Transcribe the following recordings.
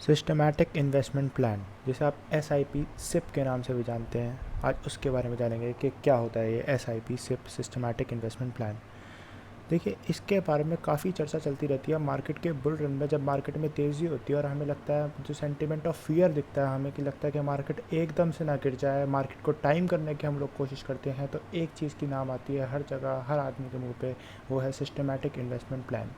Systematic investment plan, जिसे आप SIP SIP के नाम से भी जानते हैं, आज उसके बारे में जानेंगे कि क्या होता है ये SIP SIP systematic investment plan. देखिए, इसके बारे में काफ़ी चर्चा चलती रहती है मार्केट के बुल रन में। जब मार्केट में तेज़ी होती है और हमें लगता है, जो सेंटिमेंट ऑफ फियर दिखता है हमें, कि लगता है कि मार्केट एकदम से ना गिर जाए, मार्केट को टाइम करने की हम लोग कोशिश करते हैं, तो एक चीज़ की नाम आती है हर जगह, हर आदमी के मुंह पे, वो है सिस्टमैटिक इन्वेस्टमेंट प्लान।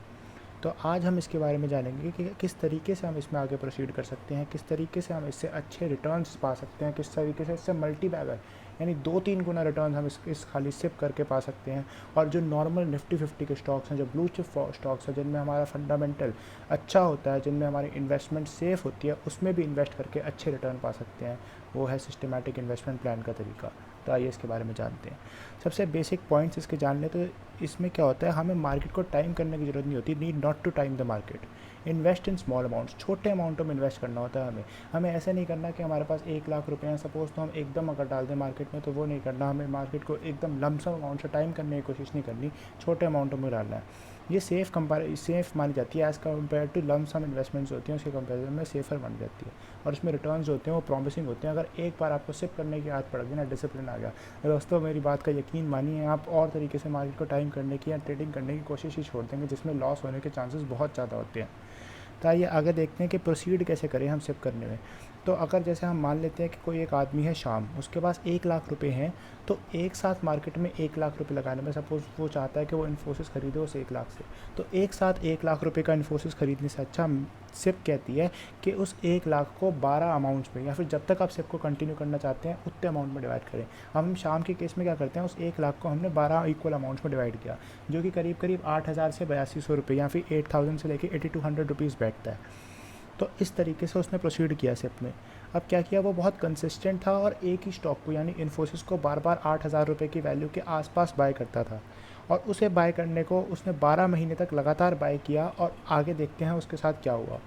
तो आज हम इसके बारे में जानेंगे कि किस तरीके से हम इसमें आगे प्रोसीड कर सकते हैं, किस तरीके से हम इससे अच्छे रिटर्न्स पा सकते हैं, किस तरीके से इससे मल्टी बैगर यानी 2-3 गुना रिटर्न हम इस खाली सिप करके पा सकते हैं। और जो नॉर्मल निफ्टी 50 के स्टॉक्स हैं, जो ब्लू चिप स्टॉक्स हैं, जिनमें हमारा फंडामेंटल अच्छा होता है, जिनमें हमारी इन्वेस्टमेंट सेफ़ होती है, उसमें भी इन्वेस्ट करके अच्छे रिटर्न पा सकते हैं। वो है सिस्टमैटिक इन्वेस्टमेंट प्लान का तरीका। तो आइए इसके बारे में जानते हैं। सबसे बेसिक पॉइंट्स इसके जान लें तो इसमें क्या होता है, हमें मार्केट को टाइम करने की ज़रूरत नहीं होती। Need not to time the market. Invest in small amounts, छोटे अमाउंटों में इन्वेस्ट करना होता है हमें। हमें ऐसे नहीं करना कि हमारे पास 1 लाख रुपए हैं सपोज़, तो हम एकदम अगर डाल दें मार्केट में, तो वो नहीं करना। हमें मार्केट को एकदम लमसम अमाउंट से टाइम करने की कोशिश नहीं करनी, छोटे अमाउंटों में डालना है। ये सेफ़ मानी जाती है as compare to lump sum investments होती हैं, उसके कंपेरिजन में सेफ़र मानी जाती है। और उसमें रिटर्न्स जो होते हैं वो प्रॉमिसिंग होते हैं। अगर एक बार आपको सिप करने की आदत पड़ गई ना, डिसिप्लिन आ गया, दोस्तों मेरी बात का यकीन मानिए, आप और तरीके से मार्केट को टाइम करने की या ट्रेडिंग करने की कोशिश ही छोड़ देंगे, जिसमें लॉस होने के चांसेस बहुत ज़्यादा होते हैं। तो आइए आगे देखते हैं कि प्रोसीड कैसे करें हम सिप करने में। तो अगर जैसे हम मान लेते हैं कि कोई एक आदमी है शाम, उसके पास 1 लाख रुपए हैं, तो एक साथ मार्केट में 1 लाख रुपए लगाने में, सपोज़ वो चाहता है कि वो इन्फोसिस खरीदे उस 1 लाख से, तो एक साथ 1 लाख रुपए का इन्फोसिस खरीदने से अच्छा सिप कहती है कि उस 1 लाख को 12 अमाउंट्स में, या फिर जब तक आप सिप को कंटिन्यू करना चाहते हैं उतने अमाउंट में डिवाइड करें। हम शाम के केस में क्या करते हैं, उस 1 लाख को हमने 12 इक्वल अमाउंट्स में डिवाइड किया, जो कि करीब करीब 8,000 से 8200 रुपये, या फिर 8,000 से लेकर 8,200 रुपीज़ बैठता है। तो इस तरीके से उसने प्रोसीड किया सिप में। अब क्या किया, वो बहुत कंसिस्टेंट था और एक ही स्टॉक को, यानी इन्फोसिस को, बार बार 8,000 रुपये की वैल्यू के आसपास बाय करता था। और उसे बाय करने को उसने 12 महीने तक लगातार बाय किया, और आगे देखते हैं उसके साथ क्या हुआ।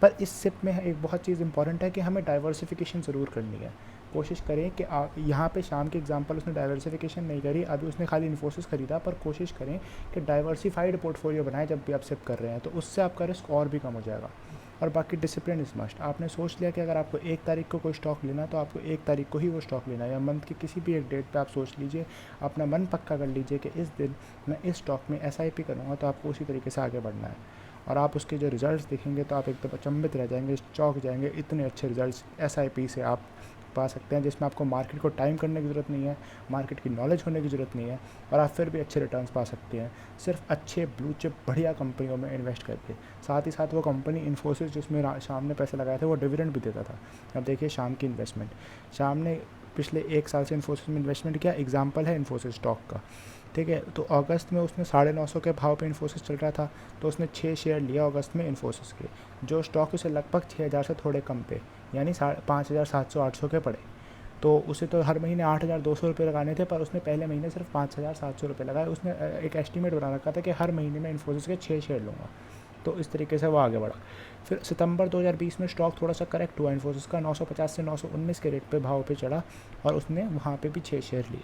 पर इस सिप में एक बहुत चीज़ इंपॉर्टेंट है कि हमें डाइवर्सिफिकेशन ज़रूर करनी है। कोशिश करें कि यहाँ पे शाम के एग्जांपल उसने डाइवर्सिफिकेशन नहीं करी, अभी उसने खाली इन्फोसिस खरीदा, पर कोशिश करें कि डाइवर्सिफाइड पोर्टफोलियो बनाएं जब भी आप सिप कर रहे हैं, तो उससे आपका रिस्क और भी कम हो जाएगा। और बाकी डिसिप्लिन इज़ मस्ट। आपने सोच लिया कि अगर आपको 1 तारीख को कोई स्टॉक लेना, तो आपको 1 तारीख को ही वो स्टॉक लेना है, या मंथ की किसी भी एक डेट पे आप सोच लीजिए, अपना मन पक्का कर लीजिए कि इस दिन मैं इस स्टॉक में SIP करूँगा, तो आपको उसी तरीके से आगे बढ़ना है। और आप उसके जो रिज़ल्ट्स देखेंगे तो आप एकदम अचंभित रह जाएंगे, चौंक जाएंगे, इतने अच्छे रिज़ल्ट्स SIP से आप पा सकते हैं, जिसमें आपको मार्केट को टाइम करने की ज़रूरत नहीं है, मार्केट की नॉलेज होने की ज़रूरत नहीं है, और आप फिर भी अच्छे रिटर्न्स पा सकते हैं, सिर्फ अच्छे ब्लू चिप बढ़िया कंपनियों में इन्वेस्ट करके। साथ ही साथ वो कंपनी इन्फोसिस, जिसमें शाम ने पैसे लगाए थे, वो डिविडेंड भी देता था। अब देखिए शाम की इन्वेस्टमेंट, शाम ने पिछले 1 साल से इन्फोसिस में इन्वेस्टमेंट किया। एग्जाम्पल है इन्फोसिस स्टॉक का, ठीक है। तो अगस्त में उसने 950 के भाव पे इन्फोसिस चल रहा था, तो उसने 6 शेयर लिया अगस्त में इन्फोसिस के, जो स्टॉक उसे लगभग 6,000 से थोड़े कम पे, यानी 5,700-800 के पड़े। तो उसे तो हर महीने 8,200 रुपये लगाने थे, पर उसने पहले महीने सिर्फ 5,700 रुपये लगाए। उसने एक एस्टीमेट बना रखा था कि हर महीने में इन्फोसिस के 6 शेयर लूँगा, तो इस तरीके से वो आगे बढ़ा। फिर सितंबर 2020 में स्टॉक थोड़ा सा करेक्ट हुआ इन्फोसिस का, 950 से 919 के रेट पे भाव पे चढ़ा, और उसने वहाँ पे भी 6 शेयर लिए।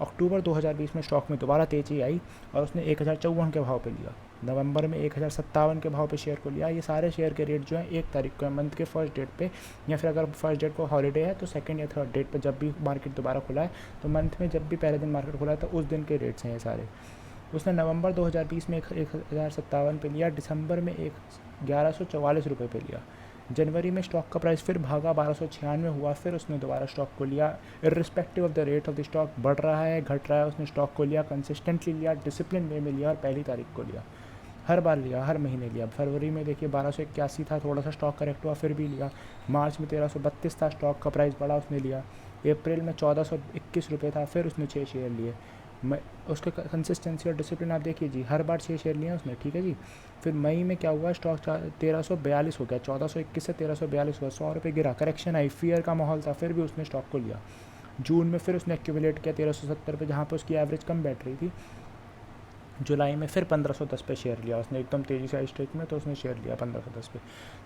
अक्टूबर 2020 में स्टॉक में दोबारा तेज़ी आई, और उसने 1,054 के भाव पे लिया। नवंबर में 1,057 के भाव पे शेयर को लिया। ये सारे शेयर के रेट जो हैं 1 तारीख को, मंथ के फर्स्ट डेट पे, या फिर अगर फर्स्ट डेट को हॉलीडे है तो सेकंड या थर्ड डेट पे, जब भी मार्केट दोबारा खुला है, तो मंथ में जब भी पहले दिन मार्केट खुला है, तो उस दिन के रेट्स हैं ये सारे। उसने नवंबर 2020 में 1,057 पे लिया, दिसंबर में 1,144 रुपये पे लिया। जनवरी में स्टॉक का प्राइस फिर भागा, 1296 हुआ, फिर उसने दोबारा स्टॉक को लिया। Irrespective of the rate of the stock, बढ़ रहा है घट रहा है, उसने स्टॉक को लिया, कंसिस्टेंटली लिया, डिसिप्लिन वे में लिया, और पहली तारीख को लिया। हर बार लिया, हर महीने लिया। फरवरी में देखिए 1281 था, थोड़ा सा स्टॉक करेक्ट हुआ, फिर भी लिया। मार्च में 1332 था, स्टॉक का प्राइस बढ़ा, उसने लिया। अप्रैल में 1421 रुपये था, फिर उसने 6 शेयर लिए। मैं उसके कंसिस्टेंसी और डिसिप्लिन आप देखिए जी, हर बार 6 शेयर लिए उसने, ठीक है जी। फिर मई में क्या हुआ, स्टॉक 1342 हो गया, 1421 से 1342 हुआ, 100 रुपये गिरा, करेक्शन आई, फियर का माहौल था, फिर भी उसने स्टॉक को लिया। जून में फिर उसने एक्यूमुलेट किया 1370 पे, जहाँ पे उसकी एवरेज कम बैठ रही थी। जुलाई में फिर 1510 पे शेयर लिया उसने, एकदम तेज़ी से आई स्ट्रेक में, तो उसने शेयर लिया 1510 पे।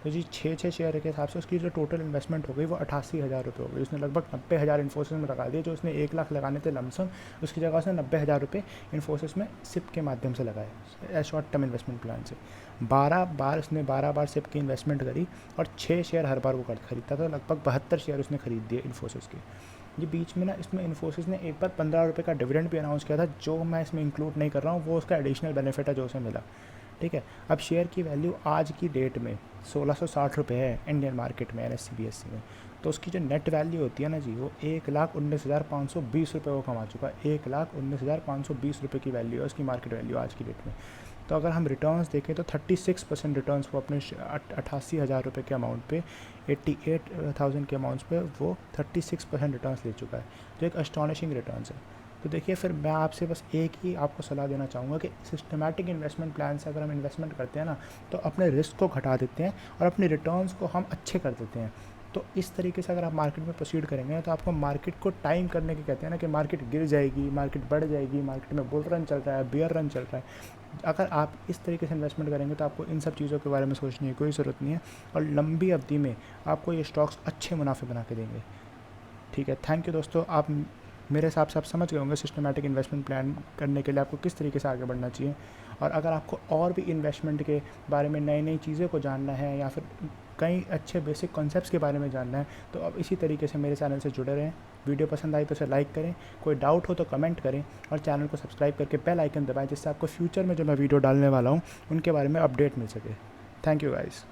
तो जी 6 शेयर के हिसाब से उसकी जो टोटल इन्वेस्टमेंट हो गई वो 88,000 रुपये हो गई। उसने लगभग 90,000 इन्फोसिस में लगा दिए, जो उसने 1 लाख लगाने थे लमसम, उसकी जगह उसने 90,000 रुपये इन्फोसिस में सिप के माध्यम से लगाए, शॉर्ट टर्म इन्वेस्टमेंट प्लान से। 12 बार सिप की इन्वेस्टमेंट करी और 6 शेयर हर बार वो खरीदता था, लगभग 72 शेयर उसने खरीद दिए इन्फोसिस के। ये बीच में ना इसमें इन्फोसिस ने एक बार 15 रुपये का डिविडेंड भी अनाउंस किया था, जो मैं इसमें इंक्लूड नहीं कर रहा हूँ, वो उसका एडिशनल बेनिफिट है जो उसे मिला। ठीक है, अब शेयर की वैल्यू आज की डेट में 1660 रुपये है इंडियन मार्केट में NSE BSE में। तो उसकी जो नेट वैल्यू होती है ना जी, वो 1,19,520 रुपये वो कमा चुका है। 1,19,520 रुपये की वैल्यू है उसकी, मार्केट वैल्यू आज की डेट में। तो अगर हम रिटर्न्स देखें तो 36% रिटर्न्स वो अपने 88,000 रुपये के अमाउंट पे, 88,000 के अमाउंट्स पे वो 36% रिटर्न्स ले चुका है, जो एक अस्टॉनिशिंग रिटर्न्स है। तो देखिए, फिर मैं आपसे बस एक ही आपको सलाह देना चाहूँगा कि सिस्टमैटिक इन्वेस्टमेंट प्लान से अगर हम इन्वेस्टमेंट करते हैं ना, तो अपने रिस्क को घटा देते हैं और अपने रिटर्न्स को हम अच्छे कर देते हैं। तो इस तरीके से अगर आप मार्केट में प्रोसीड करेंगे तो आपको मार्केट को टाइम करने की, कहते हैं ना कि मार्केट गिर जाएगी, मार्केट बढ़ जाएगी, मार्केट में बुल रन चल रहा है, बियर रन चल रहा है, अगर आप इस तरीके से इन्वेस्टमेंट करेंगे तो आपको इन सब चीज़ों के बारे में सोचने की कोई ज़रूरत नहीं है, और लंबी अवधि में आपको ये स्टॉक्स अच्छे मुनाफे बना के देंगे। ठीक है, थैंक यू दोस्तों। आप मेरे हिसाब से आप समझ गए होंगे सिस्टमैटिक इन्वेस्टमेंट प्लान करने के लिए आपको किस तरीके से आगे बढ़ना चाहिए। और अगर आपको और भी इन्वेस्टमेंट के बारे में नई नई चीज़ों को जानना है, या फिर कई अच्छे बेसिक कॉन्सेप्ट्स के बारे में जानना है, तो अब इसी तरीके से मेरे चैनल से जुड़े रहें। वीडियो पसंद आई तो इसे लाइक करें, कोई डाउट हो तो कमेंट करें, और चैनल को सब्सक्राइब करके बेल आइकन दबाएं, जिससे आपको फ्यूचर में जो मैं वीडियो डालने वाला हूँ उनके बारे में अपडेट मिल सके। Thank you guys.